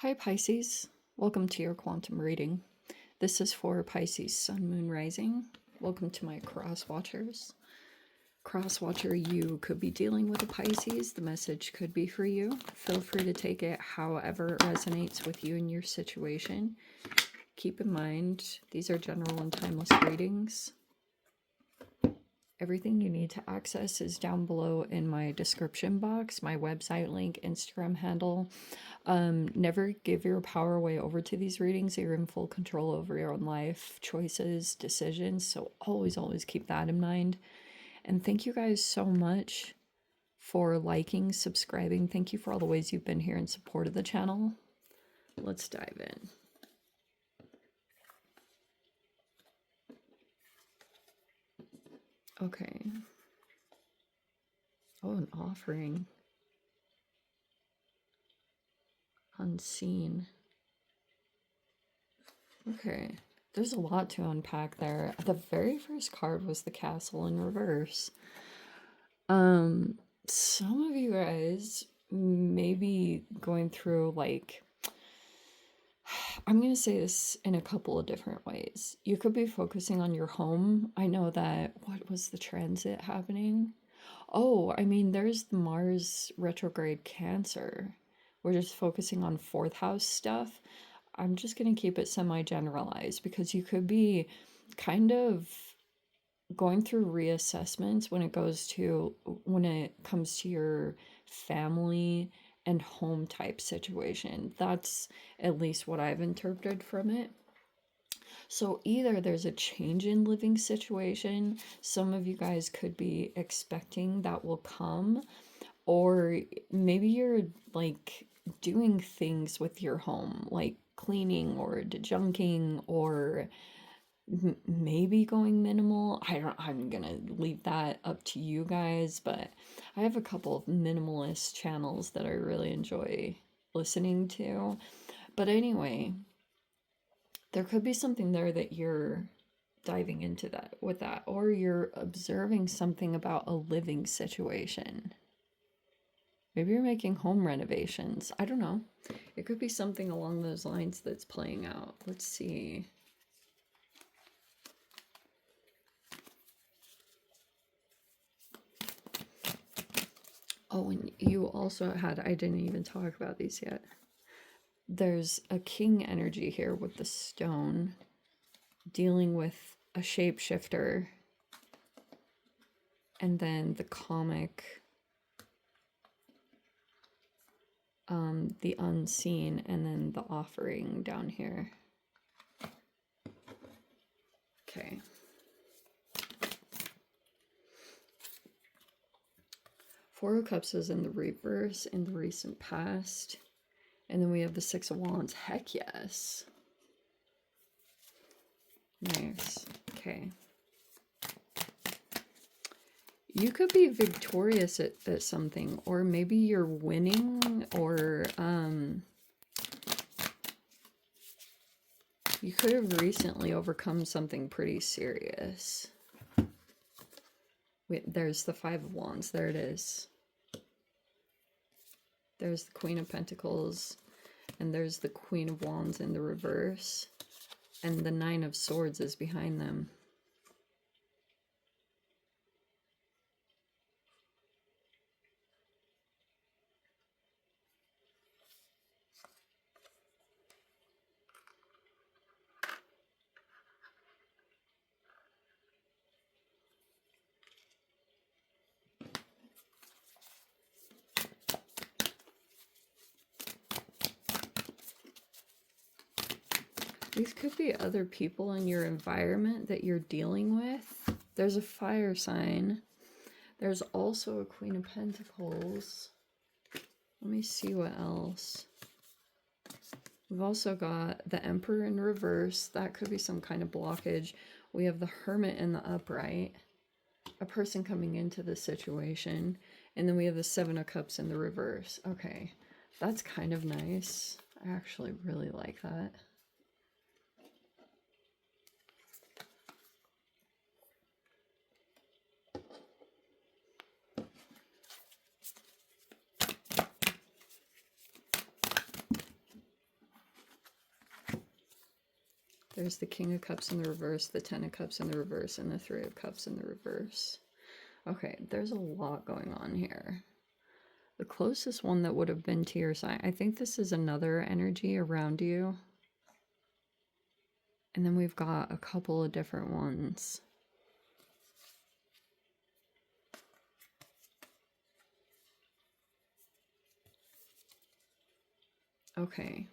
Hi Pisces, welcome to your quantum reading. This is for Pisces Sun, Moon, Rising. Welcome to my cross watchers. Cross watcher, you could be dealing with a Pisces. The message could be for you. Feel free to take it however it resonates with you and your situation. Keep in mind, these are general and timeless readings. Everything you need to access is down below in my description box, my website link, Instagram handle. Never give your power away over to these readings. You're in full control over your own life, choices, decisions. So always keep that in mind. And thank you guys so much for liking, subscribing. Thank you for all the ways you've been here in support of the channel. Let's dive in. Okay. Oh, an offering. Unseen. Okay. There's a lot to unpack there. The very first card was the castle in reverse. Some of you guys may be going through, like, I'm going to say this in a couple of different ways. You could be focusing on your home. I know that, what was the transit happening? Oh, I mean, there's the Mars retrograde Cancer. We're just focusing on fourth house stuff. I'm just going to keep it semi-generalized because you could be kind of going through reassessments when it comes to your family and home type situation. That's at least what I've interpreted from it. So either there's a change in living situation, some of you guys could be expecting that will come, or maybe you're like doing things with your home, like cleaning or dejunking, or maybe going minimal. I'm gonna leave that up to you guys, but I have a couple of minimalist channels that I really enjoy listening to. But anyway, there could be something there that you're diving into that with that, or you're observing something about a living situation. Maybe you're making home renovations. I don't know. It could be something along those lines that's playing out. Let's see. Oh, and you also had, I didn't even talk about these yet. There's a king energy here with the stone, dealing with a shapeshifter, and then the comic, the unseen, and then the offering down here. Okay. Four of Cups is in the reverse in the recent past. And then we have the Six of Wands. Heck yes. Nice. Okay. You could be victorious at something, or maybe you're winning, or you could have recently overcome something pretty serious. Wait, there's the Five of Wands. There it is. There's the Queen of Pentacles, and there's the Queen of Wands in the reverse, and the Nine of Swords is behind them. These could be other people in your environment that you're dealing with. There's a fire sign. There's also a Queen of Pentacles. Let me see what else. We've also got the Emperor in reverse. That could be some kind of blockage. We have the Hermit in the upright. A person coming into the situation. And then we have the Seven of Cups in the reverse. Okay, that's kind of nice. I actually really like that. There's the King of Cups in the reverse, the Ten of Cups in the reverse, and the Three of Cups in the reverse. Okay, there's a lot going on here. The closest one that would have been to your sign, I think this is another energy around you. And then we've got a couple of different ones. Okay.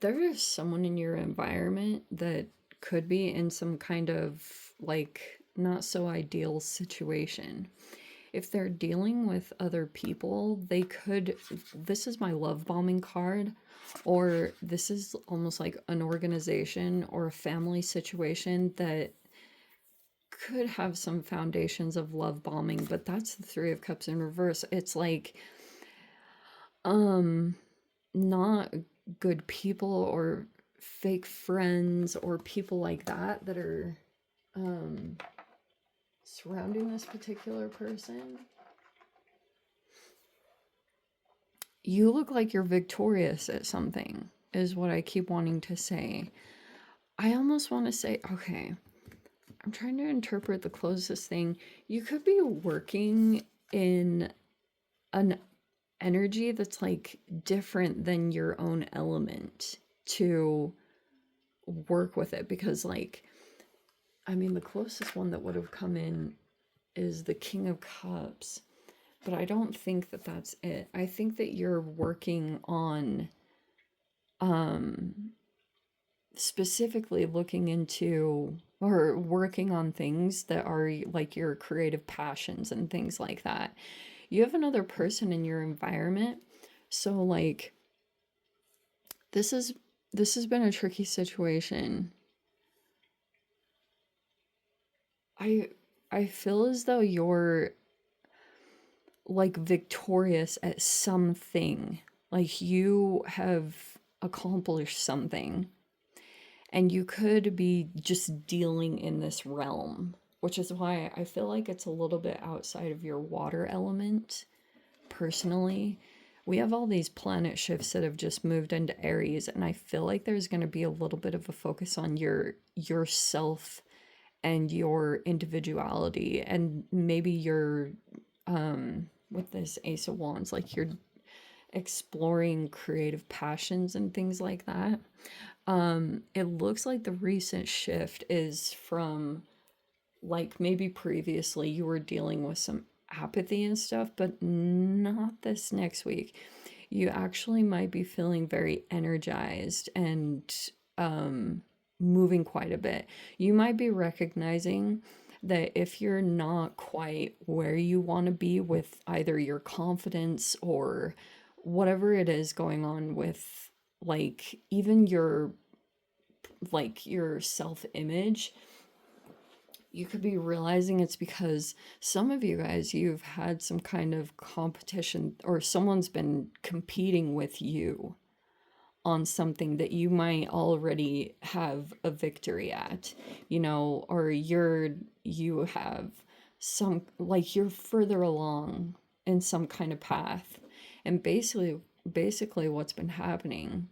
There is someone in your environment that could be in some kind of like not so ideal situation. If they're dealing with other people, they could, this is my love bombing card, or this is almost like an organization or a family situation that could have some foundations of love bombing, but that's the Three of Cups in reverse. It's like, not good people or fake friends or people like that that are surrounding this particular person. You look like you're victorious at something, is what I keep wanting to say. I almost want to say, okay, I'm trying to interpret the closest thing. You could be working in an energy that's like different than your own element to work with it, because like, I mean, the closest one that would have come in is the King of Cups, but I don't think that that's it. I think that you're working on specifically looking into or working on things that are like your creative passions and things like that. You have another person in your environment, so like this has been a tricky situation. I feel as though you're like victorious at something, like you have accomplished something, and you could be just dealing in this realm, which is why I feel like it's a little bit outside of your water element. Personally, we have all these planet shifts that have just moved into Aries, and I feel like there's going to be a little bit of a focus on yourself and your individuality, and maybe your with this Ace of Wands, like you're exploring creative passions and things like that. It looks like the recent shift is from like maybe previously you were dealing with some apathy and stuff, but not this next week. You actually might be feeling very energized and moving quite a bit. You might be recognizing that if you're not quite where you want to be with either your confidence or whatever it is going on with like even your self-image, you could be realizing it's because some of you guys, you've had some kind of competition or someone's been competing with you on something that you might already have a victory at, you know, or you have some, like you're further along in some kind of path. And basically what's been happening,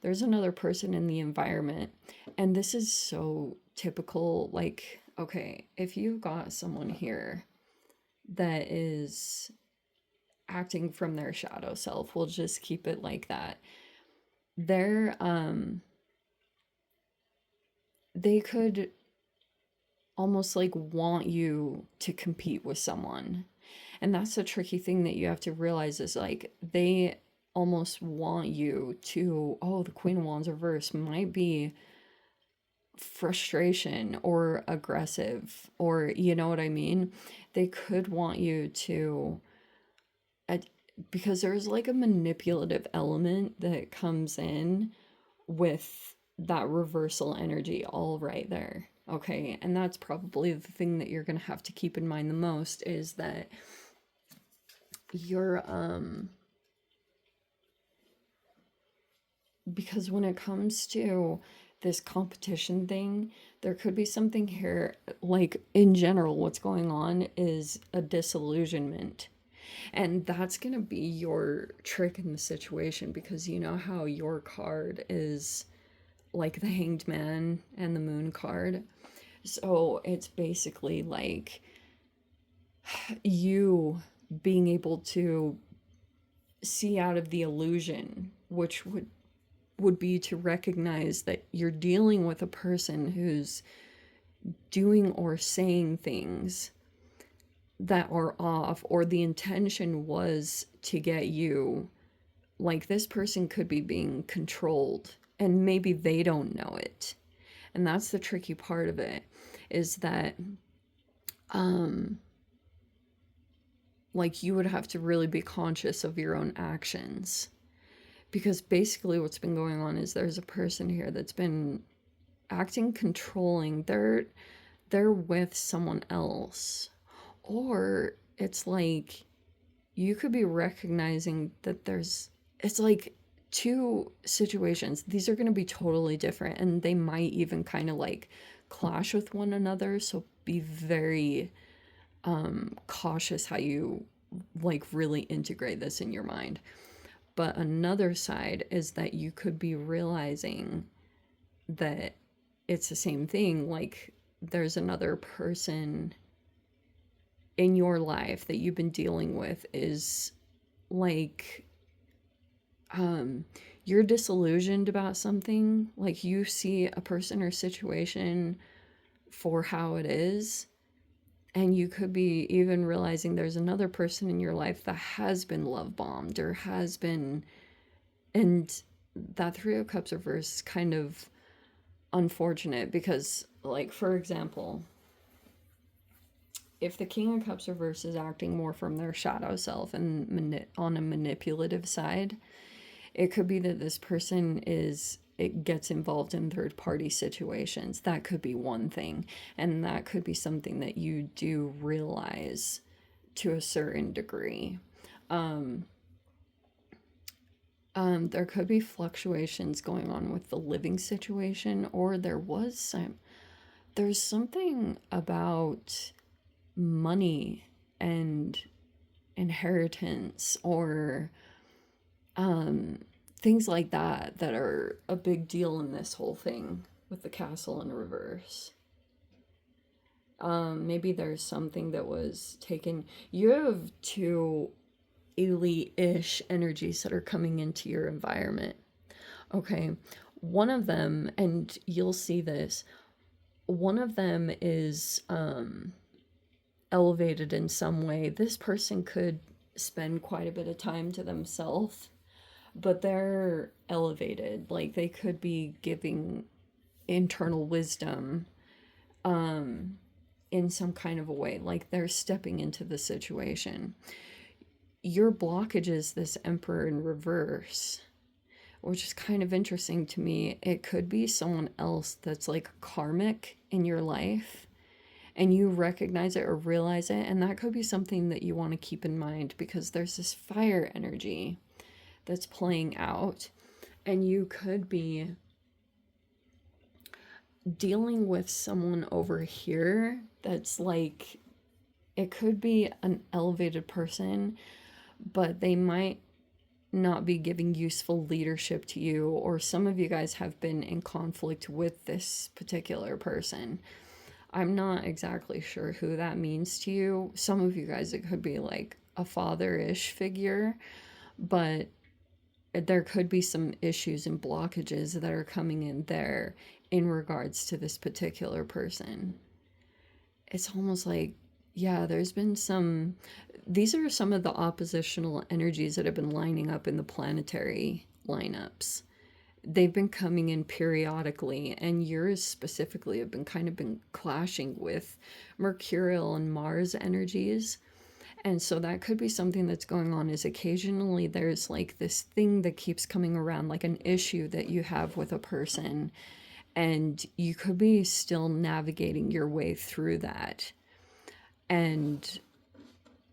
there's another person in the environment, and this is so typical. Like, okay, if you've got someone here that is acting from their shadow self, we'll just keep it like that. They could almost like want you to compete with someone. And that's the tricky thing that you have to realize is like they almost want you to, oh, the Queen of Wands reverse might be frustration or aggressive, or you know what I mean? They could want you to, because there's like a manipulative element that comes in with that reversal energy all right there. Okay, and that's probably the thing that you're going to have to keep in mind the most, is that you're because when it comes to this competition thing, there could be something here, like in general what's going on is a disillusionment. And that's going to be your trick in the situation, because you know how your card is like the Hanged Man and the Moon card. So it's basically like you being able to see out of the illusion, which would be to recognize that you're dealing with a person who's doing or saying things that are off, or the intention was to get you. Like, this person could be being controlled and maybe they don't know it. And that's the tricky part of it, is that like, you would have to really be conscious of your own actions, because basically what's been going on is there's a person here that's been acting controlling. They're with someone else, or it's like you could be recognizing that it's like two situations. These are going to be totally different, and they might even kind of like clash with one another, so be very cautious how you like really integrate this in your mind. But another side is that you could be realizing that it's the same thing. Like, there's another person in your life that you've been dealing with, is like you're disillusioned about something. Like, you see a person or situation for how it is, and you could be even realizing there's another person in your life that has been love bombed or has been. And that Three of Cups reverse is kind of unfortunate, because, like, for example, if the King of Cups reverse is acting more from their shadow self and on a manipulative side, it could be that this person it gets involved in third party situations. That could be one thing, and that could be something that you do realize to a certain degree. There could be fluctuations going on with the living situation, or there's something about money and inheritance, or things like that are a big deal in this whole thing with the Castle in reverse. Maybe there's something that was taken. You have two elite-ish energies that are coming into your environment. Okay, one of them, and you'll see this, one of them is elevated in some way. This person could spend quite a bit of time to themselves, but they're elevated. Like, they could be giving internal wisdom in some kind of a way. Like, they're stepping into the situation. Your blockages, this Emperor in reverse, which is kind of interesting to me. It could be someone else that's like karmic in your life, and you recognize it or realize it, and that could be something that you want to keep in mind, because there's this fire energy that's playing out, and you could be dealing with someone over here that's like, it could be an elevated person, but they might not be giving useful leadership to you, or some of you guys have been in conflict with this particular person. I'm not exactly sure who that means to you. Some of you guys, it could be like a father-ish figure, but there could be some issues and blockages that are coming in there in regards to this particular person. It's almost like, yeah, there's been these are some of the oppositional energies that have been lining up in the planetary lineups. They've been coming in periodically, and yours specifically have been clashing with Mercurial and Mars energies. And so that could be something that's going on, is occasionally there's like this thing that keeps coming around, like an issue that you have with a person, and you could be still navigating your way through that. And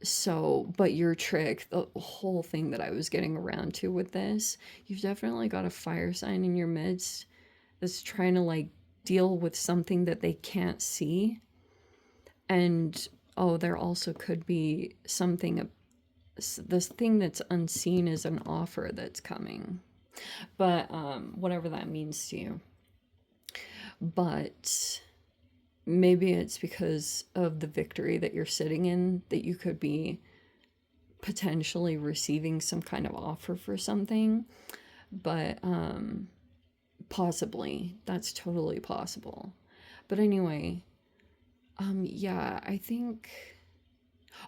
so, but your trick, the whole thing that I was getting around to with this, you've definitely got a fire sign in your midst that's trying to like deal with something that they can't see. And there also could be something, this thing that's unseen is an offer that's coming. But whatever that means to you. But maybe it's because of the victory that you're sitting in that you could be potentially receiving some kind of offer for something. But possibly, that's totally possible. But anyway, yeah, I think,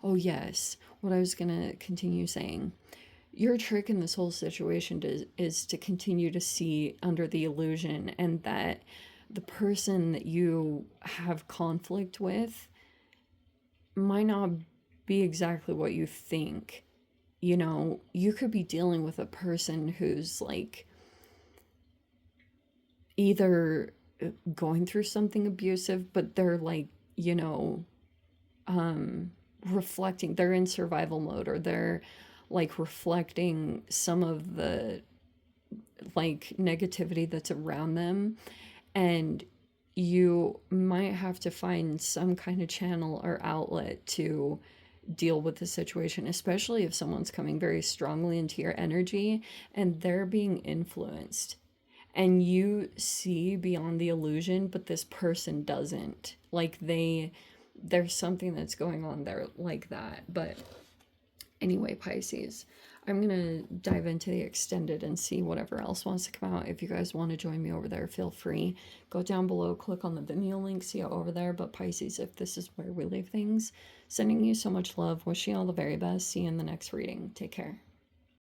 oh yes, what I was gonna continue saying, your trick in this whole situation is to continue to see under the illusion, and that the person that you have conflict with might not be exactly what you think. You know, you could be dealing with a person who's like either going through something abusive, but they're like, you know, reflecting, they're in survival mode, or they're like reflecting some of the like negativity that's around them. And you might have to find some kind of channel or outlet to deal with the situation, especially if someone's coming very strongly into your energy and they're being influenced, and you see beyond the illusion, but this person doesn't. Like there's something that's going on there like that. But anyway, Pisces, I'm gonna dive into the extended and see whatever else wants to come out. If you guys want to join me over there, feel free. Go down below, click on the Vimeo link, see it over there. But Pisces, if this is where we leave things, sending you so much love, wishing you all the very best. See you in the next reading. Take care.